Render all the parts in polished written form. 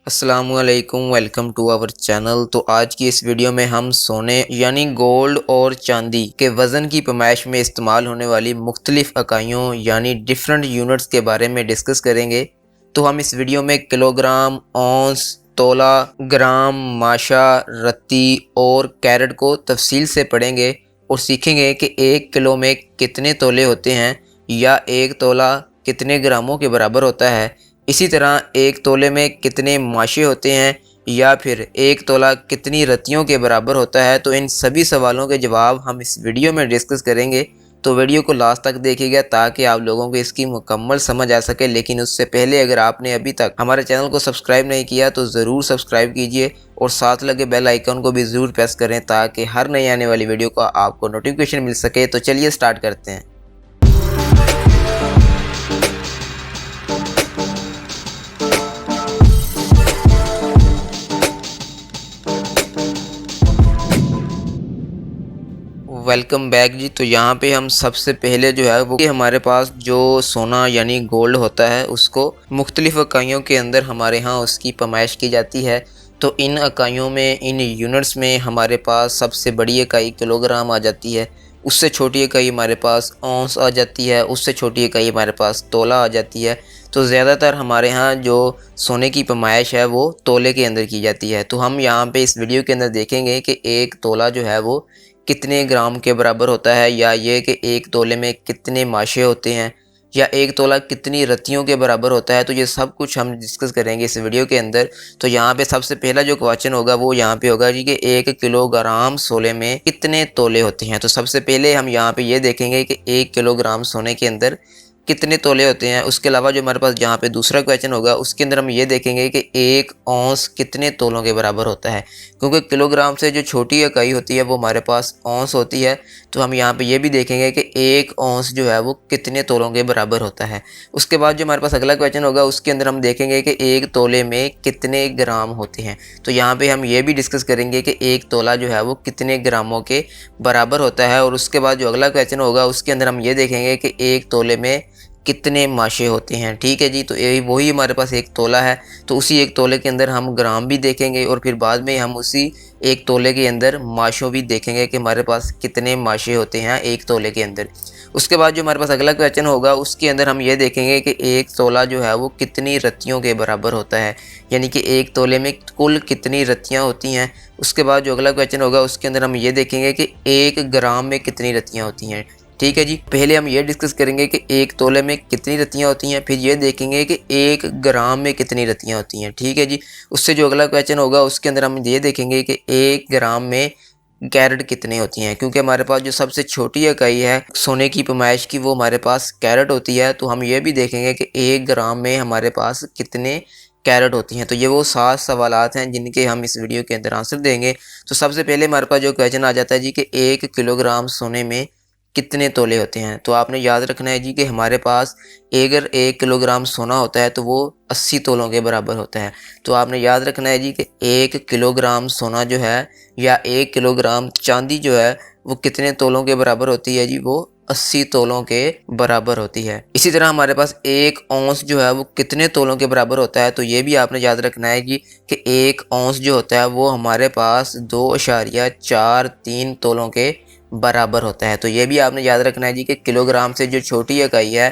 अस्सलामुअलैकुम, welcome to our channel. तो आज की इस वीडियो में हम सोने यानी गोल्ड और चांदी के वज़न की पैमाइश में इस्तेमाल होने वाली मुख्तलिफ इकाइयों यानी डिफरेंट यूनिट्स के बारे में डिस्कस करेंगे। तो हम इस वीडियो में किलोग्राम, औंस, तोला, ग्राम, माशा, रत्ती और कैरेट को तफसील से पढ़ेंगे और सीखेंगे कि 1 किलो में कितने तोले होते हैं या 1 तोला कितने ग्रामों के बराबर होता है। इसी तरह 1 तोले में कितने माशे होते हैं या फिर 1 तोला कितनी रत्तियों के बराबर होता है। तो इन सभी सवालों के जवाब हम इस वीडियो में डिस्कस करेंगे। तो वीडियो को लास्ट तक देखिएगा ताकि आप लोगों को इसकी मुकम्मल समझ आ सके। लेकिन उससे पहले अगर आपने अभी तक हमारे चैनल को सब्सक्राइब नहीं किया तो ज़रूर सब्सक्राइब कीजिए और साथ लगे बेल आइकन को भी ज़रूर प्रेस करें ताकि हर नई आने वाली वीडियो का आपको नोटिफिकेशन मिल सके। तो चलिए स्टार्ट करते हैं। वेलकम बैक जी। तो यहाँ पे हम सबसे पहले जो है वो हमारे पास जो सोना यानी गोल्ड होता है उसको मुख्तलिफ इकाइयों के अंदर हमारे यहाँ उसकी पैमाइश की जाती है। तो इन इकाइयों में, इन यूनिट्स में हमारे पास सबसे बड़ी इकाई किलोग्राम आ जाती है, उससे छोटी इकाई हमारे पास औंस आ जाती है, उससे छोटी इकाई हमारे पास तोला आ जाती है। तो ज़्यादातर हमारे यहाँ जो सोने की पैमाइश है वो तोले के अंदर की जाती है। तो हम यहाँ पे इस वीडियो के अंदर देखेंगे कि 1 तोला जो है वो कितने ग्राम के बराबर होता है, या ये कि 1 तोले में कितने माशे होते हैं, या 1 तोला कितनी रत्तियों के बराबर होता है। तो ये सब कुछ हम डिस्कस करेंगे इस वीडियो के अंदर। तो यहाँ पे सबसे पहला जो क्वेश्चन होगा वो यहाँ पे होगा जी कि 1 किलोग्राम सोने में कितने तोले होते हैं। तो सबसे पहले हम यहाँ पे ये देखेंगे कि 1 किलोग्राम सोने के अंदर कितने तोले होते हैं। उसके अलावा जो हमारे पास जहाँ पे दूसरा क्वेश्चन होगा उसके अंदर हम ये देखेंगे कि 1 औंस कितने तोलों के बराबर होता है, क्योंकि किलोग्राम से जो छोटी इकाई होती है वो हमारे पास औंस होती है। तो हम यहाँ पे ये भी देखेंगे कि 1 औंस जो है वो कितने तोलों के बराबर होता है। उसके बाद जो हमारे पास अगला क्वेश्चन होगा उसके अंदर हम देखेंगे कि 1 तोले में कितने ग्राम होते हैं। तो यहाँ पे हम ये भी डिस्कस करेंगे कि 1 तोला जो है वो कितने ग्रामों के बराबर होता है। और उसके बाद जो अगला क्वेश्चन होगा उसके अंदर हम ये देखेंगे कि 1 तोले में कितने माशे होते हैं। ठीक है जी। तो यही वही हमारे पास 1 तोला है, तो उसी 1 तोले के अंदर हम ग्राम भी देखेंगे और फिर बाद में हम उसी 1 तोले के अंदर माशों भी देखेंगे कि हमारे पास कितने माशे होते हैं 1 तोले के अंदर। उसके बाद जो हमारे पास अगला क्वेश्चन होगा उसके अंदर हम ये देखेंगे कि 1 तोला जो है वो कितनी रत्तियों के बराबर होता है, यानी कि 1 तोले में कुल कितनी रत्तियाँ होती हैं। उसके बाद जो अगला क्वेश्चन होगा उसके अंदर हम ये देखेंगे कि 1 ग्राम में कितनी रत्तियाँ होती हैं। ठीक है जी। पहले हम ये डिस्कस करेंगे कि 1 तोले में कितनी रत्तियाँ होती हैं, फिर ये देखेंगे कि 1 ग्राम में कितनी रत्तियाँ होती हैं। ठीक है जी। उससे जो अगला क्वेश्चन होगा उसके अंदर हम ये देखेंगे कि 1 ग्राम में कैरेट कितनी होती हैं, क्योंकि हमारे पास जो सबसे छोटी इकाई है सोने की पैमाइश की वो हमारे पास कैरेट होती है। तो हम ये भी देखेंगे कि 1 ग्राम में हमारे पास कितने कैरेट होती हैं। तो ये वो 7 सवालात हैं जिनके हम इस वीडियो के अंदर आंसर देंगे। तो सबसे पहले हमारे पास जो क्वेश्चन आ जाता है जी कि 1 किलोग्राम सोने में कितने तोले होते हैं। तो आपने याद रखना है जी कि हमारे पास अगर 1 किलोग्राम सोना होता है तो वो 80 तोलों के बराबर होता है। तो आपने याद रखना है जी कि 1 किलोग्राम सोना जो है या 1 किलोग्राम चांदी जो है वो कितने तोलों के बराबर होती है जी, वो 80 तोलों के बराबर होती है। इसी तरह हमारे पास 1 औंस जो है वो कितने तोलों के बराबर होता है। तो ये भी आपने याद रखना है कि 1 औंस जो होता है वो हमारे पास 2.43 तोलों के बराबर होता है। तो ये भी आपने याद रखना है जी कि किलोग्राम से जो छोटी इकाई है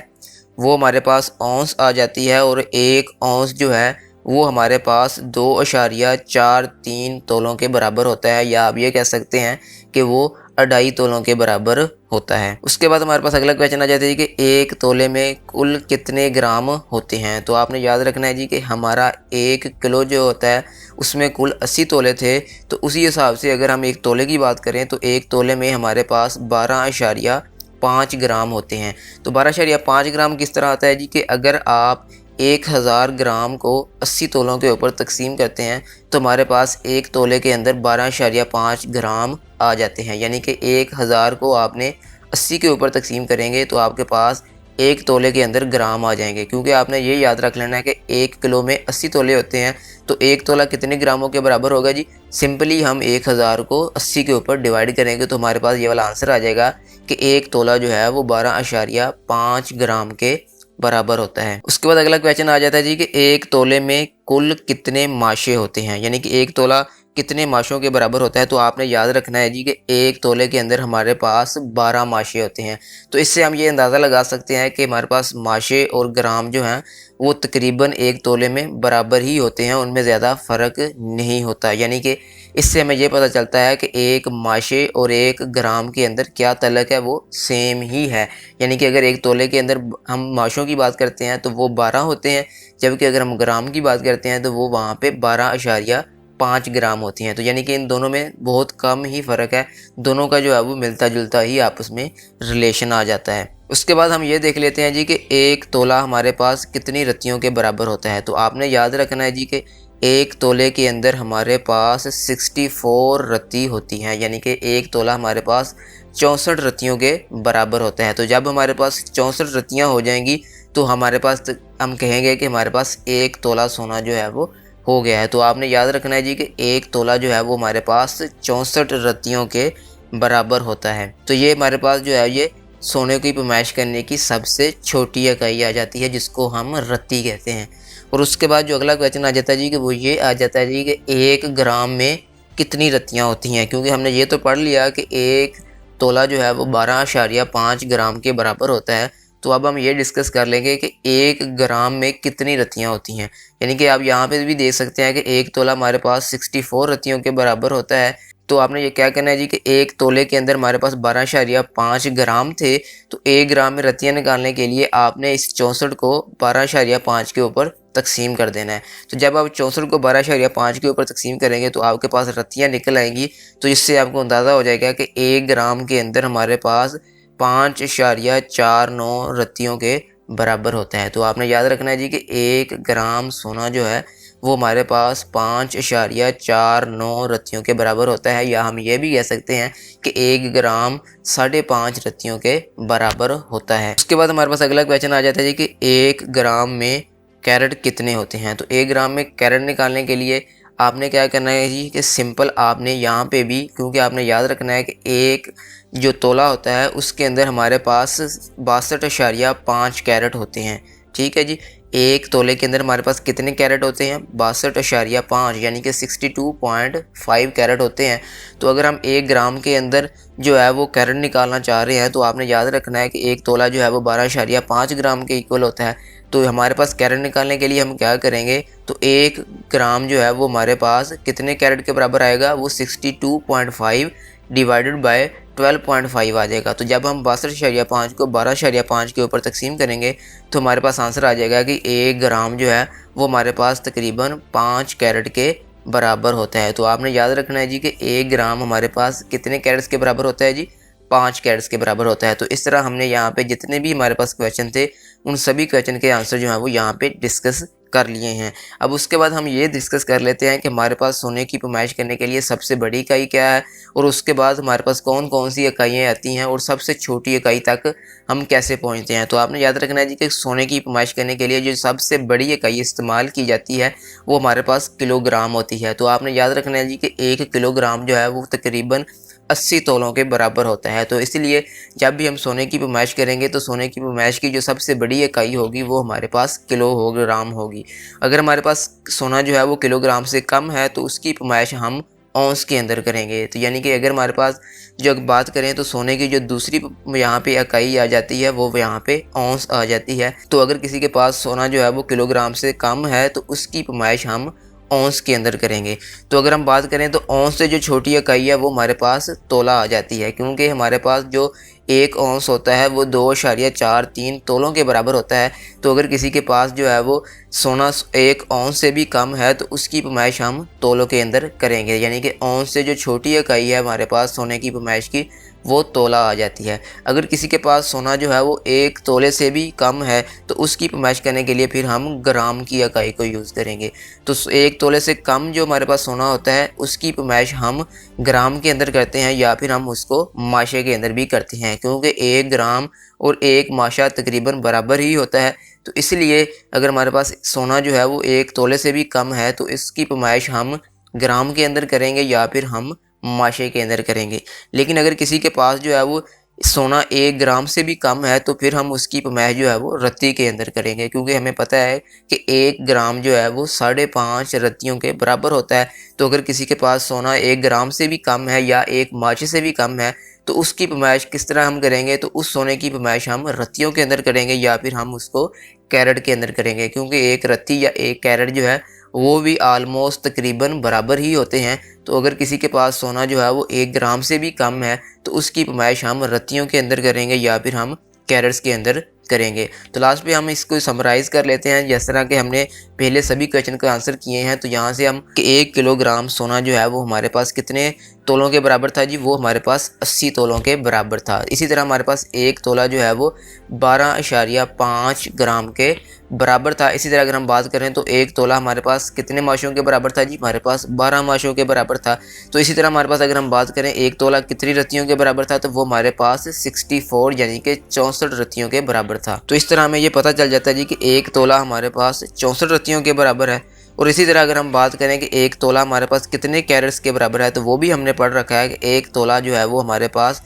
वो हमारे पास औंस आ जाती है और 1 औंस जो है वो हमारे पास 2.43 तोलों के बराबर होता है, या आप ये कह सकते हैं कि वो 2.5 तोलों के बराबर होता है। उसके बाद हमारे पास अगला क्वेश्चन आ जाता है कि 1 तोले में कुल कितने ग्राम होते हैं। तो आपने याद रखना है जी कि हमारा 1 किलो जो होता है उसमें कुल 80 तोले थे। तो उसी हिसाब से अगर हम 1 तोले की बात करें तो 1 तोले में हमारे पास 12.5 ग्राम होते हैं। तो 12.5 ग्राम किस तरह आता है जी कि अगर आप 1000 ग्राम को 80 तोलों के ऊपर तकसीम करते हैं तो हमारे पास 1 तोले के अंदर 12.5 ग्राम आ जाते हैं। यानी कि 1000 को आपने 80 के ऊपर तकसीम करेंगे तो आपके पास 1 तोले के अंदर ग्राम आ जाएंगे, क्योंकि आपने ये याद रख लेना है कि 1 किलो में 80 तोले होते हैं। तो 1 तोला कितने ग्रामों के बराबर होगा जी, सिंपली हम 1000 को 80 के ऊपर डिवाइड करेंगे तो हमारे पास ये वाला आंसर आ जाएगा कि 1 तोला जो है वो 12.5 ग्राम के बराबर होता है। उसके बाद अगला क्वेश्चन आ जाता है जी कि एक तोले में कुल कितने माशे होते हैं, यानी कि एक तोला कितने माशों के बराबर होता है। तो आपने याद रखना है जी कि एक तोले के अंदर हमारे पास 12 माशे होते हैं। तो इससे हम ये अंदाज़ा लगा सकते हैं कि हमारे पास माशे और ग्राम जो हैं वो तकरीबन एक तोले में बराबर ही होते हैं, उनमें ज़्यादा फ़र्क नहीं होता। यानी कि इससे हमें ये पता चलता है कि एक माशे और एक ग्राम के अंदर क्या तलक है, वो सेम ही है। यानी कि अगर एक तोले के अंदर हम माशों की बात करते हैं तो वो 12 होते हैं, जबकि अगर हम ग्राम की बात करते हैं तो वो वहाँ पे 12.5 ग्राम होती हैं। तो यानी कि इन दोनों में बहुत कम ही फ़र्क है, दोनों का जो है वो मिलता जुलता ही आपस में रिलेशन आ जाता है। उसके बाद हम ये देख लेते हैं जी कि एक तोला हमारे पास कितनी रत्तियों के बराबर होता है। तो आपने याद रखना है जी कि एक तोले के अंदर हमारे पास 64 रत्ती होती हैं, यानी कि एक तोला हमारे पास 64 रत्तियों के बराबर होता है। तो जब हमारे पास 64 रत्तियाँ हो जाएंगी तो हमारे पास हम कहेंगे कि हमारे पास एक तोला सोना जो है वो हो गया है। तो आपने याद रखना है जी कि एक तोला जो है वो हमारे पास 64 रत्तियों के बराबर होता है। तो ये हमारे पास जो है ये सोने की पैमाइश करने की सबसे छोटी इकाई आ जाती है, जिसको हम रत्ती कहते हैं। और उसके बाद जो अगला क्वेश्चन आ जाता है जी कि वो ये आ जाता है जी कि एक ग्राम में कितनी रत्तियाँ होती हैं। क्योंकि हमने ये तो पढ़ लिया कि एक तोला जो है वो 12.5 ग्राम के बराबर होता है। तो अब हम ये डिस्कस कर लेंगे कि एक ग्राम में कितनी रत्तियाँ होती हैं। यानी कि आप यहाँ पे भी देख सकते हैं कि एक तोला हमारे पास 64 रत्तियों के बराबर होता है। तो आपने ये क्या करना है जी कि एक तोले के अंदर हमारे पास 12.5 ग्राम थे, तो एक ग्राम में रत्तियाँ निकालने के लिए आपने इस 64 को 12.5 के ऊपर तकसीम कर देना है। तो जब आप 64 को 12.5 के ऊपर तकसीम करेंगे तो आपके पास रत्तियाँ निकल आएंगी। तो इससे आपको अंदाज़ा हो जाएगा कि एक ग्राम के अंदर हमारे पास 5.49 रत्तियों के बराबर होता है। तो आपने याद रखना है जी कि एक ग्राम सोना जो है वो हमारे पास 5.49 रत्तियों के बराबर होता है, या हम ये भी कह सकते हैं कि एक ग्राम 5.5 रत्तियों के बराबर होता है। उसके बाद हमारे पास अगला क्वेश्चन आ जाता है जी कि एक ग्राम में कैरेट कितने होते हैं। तो एक ग्राम में कैरेट निकालने के लिए आपने क्या करना है जी कि सिंपल आपने यहाँ पे भी, क्योंकि आपने याद रखना है कि एक जो तोला होता है उसके अंदर हमारे पास 62.5 कैरेट होते हैं। ठीक है जी, एक तोले के अंदर हमारे पास कितने कैरेट होते हैं, 62.5 यानी कि 62.5 कैरेट होते हैं। तो अगर हम एक ग्राम के अंदर जो है वो कैरेट निकालना चाह रहे हैं तो आपने याद रखना है कि एक तोला जो है वो 12.5 ग्राम के इक्वल होता है। तो हमारे पास कैरेट निकालने के लिए हम क्या करेंगे, तो एक ग्राम जो है वो हमारे पास कितने कैरेट के बराबर आएगा, वो 62.5 डिवाइडेड बाय 12.5 आ जाएगा। तो जब हम 62.5 को 12.5 के ऊपर तकसीम करेंगे तो हमारे पास आंसर आ जाएगा कि एक ग्राम जो है वो हमारे पास तकरीबन 5 कैरेट के बराबर होता है। तो आपने याद रखना है जी कि एक ग्राम हमारे पास कितने कैरेट्स के बराबर होता है जी, 5 कैरेट्स के बराबर होता है। तो इस तरह हमने यहाँ पे जितने भी हमारे पास क्वेश्चन थे उन सभी क्वेश्चन के आंसर जो है वो यहाँ पे डिस्कस कर लिए हैं। अब उसके बाद हम ये डिस्कस कर लेते हैं कि हमारे पास सोने की पैमाइश करने के लिए सबसे बड़ी इकाई क्या है, और उसके बाद हमारे पास कौन कौन सी इकाइयाँ आती हैं, और सबसे छोटी इकाई तक हम कैसे पहुँचते हैं। तो आपने याद रखना है जी कि सोने की पैमाइश करने के लिए जो सबसे बड़ी इकाई इस्तेमाल की जाती है वो हमारे पास किलोग्राम होती है। तो आपने याद रखना है जी कि 1 किलोग्राम जो है वो तकरीबन 80 तोलों के बराबर होता है। तो इसलिए जब भी हम सोने की पैमाइश करेंगे तो सोने की पैमाइश की जो सबसे बड़ी इकाई होगी वो हमारे पास किलोग्राम होगी। अगर हमारे पास सोना जो है वो किलोग्राम से कम है तो उसकी पैमाइश हम औंस के अंदर करेंगे। तो यानी कि अगर हमारे पास जो बात करें तो सोने की जो दूसरी यहाँ पे इकाई आ जाती है वो यहाँ पे औंस आ जाती है। तो अगर किसी के पास सोना जो है वो किलोग्राम से कम है तो उसकी पैमाइश हम औंस के अंदर करेंगे। तो अगर हम बात करें तो औंस से जो छोटी इकाई है वो हमारे पास तोला आ जाती है, क्योंकि हमारे पास जो एक औंस होता है वो 2.43 तोलों के बराबर होता है। तो अगर किसी के पास जो है वो सोना एक औंस से भी कम है तो उसकी पैमाइश हम तोलों के अंदर करेंगे। यानी कि औंस से जो छोटी इकाई है हमारे पास सोने की पैमाइश की वो तोला आ जाती है। अगर किसी के पास सोना जो है वो 1 तोले से भी कम है तो उसकी पैमाइश करने के लिए फिर हम ग्राम की इकाई को यूज़ करेंगे। तो 1 तोले से कम जो हमारे पास सोना होता है उसकी पैमाइश हम ग्राम के अंदर करते हैं, या फिर हम उसको माशे के अंदर भी करते हैं, क्योंकि 1 ग्राम और 1 माशा तकरीबन बराबर ही होता है। तो इसलिए अगर हमारे पास सोना जो है वो 1 तोले से भी कम है तो इसकी पैमाइश हम ग्राम के अंदर करेंगे या फिर हम माशे के अंदर करेंगे। लेकिन अगर किसी के पास जो है वो सोना 1 ग्राम से भी कम है तो फिर हम उसकी पैमाइश जो है वो रत्ती के अंदर करेंगे, क्योंकि हमें पता है कि 1 ग्राम जो है वो 5.5 रत्तियों के बराबर होता है। तो अगर किसी के पास सोना 1 ग्राम से भी कम है या 1 माचे से भी कम है तो उसकी पैमाइश किस तरह हम करेंगे, तो उस सोने की पैमाइश हम रत्तियों के अंदर करेंगे या फिर हम उसको कैरेट के अंदर करेंगे, क्योंकि एक रत्ती या एक कैरेट जो है वो भी आलमोस्ट तकरीबन बराबर ही होते हैं। तो अगर किसी के पास सोना जो है वो 1 ग्राम से भी कम है तो उसकी पैमाइश हम रत्तियों के अंदर करेंगे या फिर हम कैरेट्स के अंदर करेंगे। तो लास्ट पे हम इसको समराइज़ कर लेते हैं। जिस तरह के हमने पहले सभी क्वेश्चन का आंसर किए हैं, तो यहाँ से हम 1 किलोग्राम सोना जो है वो हमारे पास कितने तोलों के बराबर था जी, वो हमारे पास 80 तोलों के बराबर था। इसी तरह हमारे पास 1 तोला जो है वो 12.5 ग्राम के बराबर था। इसी तरह अगर हम बात करें तो 1 तोला हमारे पास कितने माशों के बराबर था जी, हमारे पास 12 माशों के बराबर था। तो इसी तरह हमारे पास अगर हम बात करें 1 तोला कितनी रत्तियों के बराबर था, तो वो हमारे पास 64 यानी कि 64 रत्तियों के बराबर था। तो इस तरह हमें ये पता चल जाता है जी कि 1 तोला हमारे पास 64 रत्तियों के बराबर है। और इसी तरह अगर हम बात करें कि 1 तोला हमारे पास कितने कैरेट्स के बराबर है, तो वो भी हमने पढ़ रखा है कि 1 तोला जो है वो हमारे पास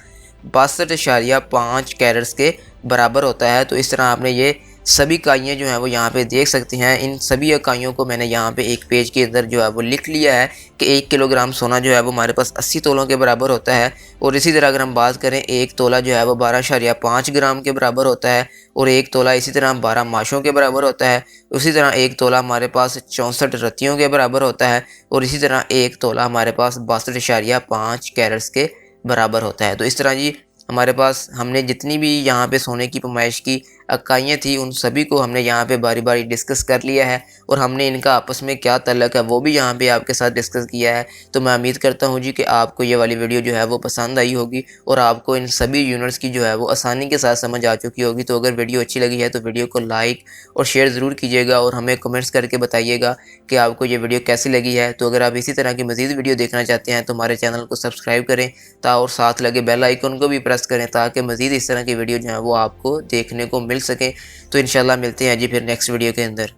62.5 कैरेट्स के बराबर होता है। तो इस तरह आपने ये सभी इकाइयाँ जो हैं वो यहाँ पे देख सकते हैं। इन सभी इकाइयों को मैंने यहाँ पे एक पेज के अंदर जो है वो लिख लिया है कि 1 किलोग्राम सोना जो है वो हमारे पास 80 तोलों के बराबर होता है। और इसी तरह अगर हम बात करें 1 तोला जो है वो 12.5 ग्राम के बराबर होता है और 1 तोला इसी तरह 12 माशों के बराबर होता है। उसी तरह 1 तोला हमारे पास 64 रत्तियों के बराबर होता है और इसी तरह 1 तोला हमारे पास 62.5 कैरेट्स के बराबर होता है। तो इस तरह जी हमारे पास हमने जितनी भी यहाँ पे सोने की पैमाइश की इकाइयाँ थी उन सभी को हमने यहाँ पे बारी बारी डिस्कस कर लिया है और हमने इनका आपस में क्या ताल्लुक है वो भी यहाँ पे आपके साथ डिस्कस किया है। तो मैं उम्मीद करता हूँ जी कि आपको ये वाली वीडियो जो है वो पसंद आई होगी और आपको इन सभी यूनिट्स की जो है वो आसानी के साथ समझ आ चुकी होगी। तो अगर वीडियो अच्छी लगी है तो वीडियो को लाइक और शेयर ज़रूर कीजिएगा और हमें कमेंट्स करके बताइएगा कि आपको ये वीडियो कैसी लगी है। तो अगर आप इसी तरह की मज़ीद वीडियो देखना चाहते हैं तो हमारे चैनल को सब्सक्राइब करें और साथ लगे बेल आइकन को भी प्रेस करें ताकि मज़ीद इस तरह की वीडियो जो है वो आपको देखने को मिल सके। तो इंशाल्लाह मिलते हैं जी फिर नेक्स्ट वीडियो के अंदर।